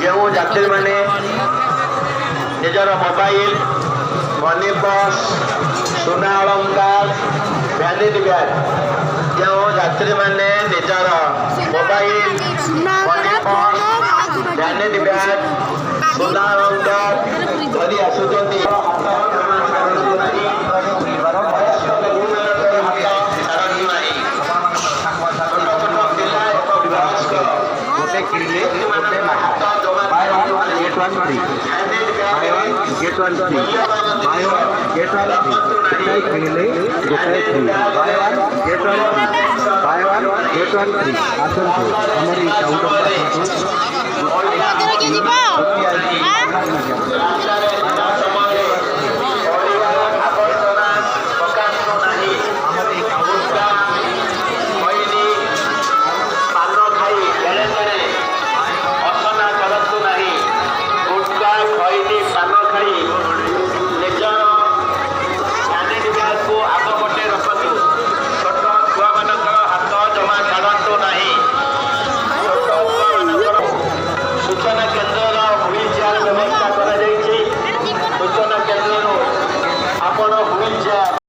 ଯେଉଁ ଯାତ୍ରୀମାନେ ନିଜର ମୋବାଇଲ ମନି ପର୍ସ ସୁନା ଅଳଙ୍କାର ଭ୍ୟାନିଟି ବ୍ୟାଗ୍ ଯେଉଁ ଯାତ୍ରୀମାନେ ନିଜର mobile money purse vanity bag ସୁନା ଅଳଙ୍କାର ଧରି ଆସୁଛନ୍ତି Get one free. Buy one, get one free. Buy one, get one free. Get free. Buy one, get one free. Buy one, get one free. आसंतु हमारी counter सूचना केन्द्र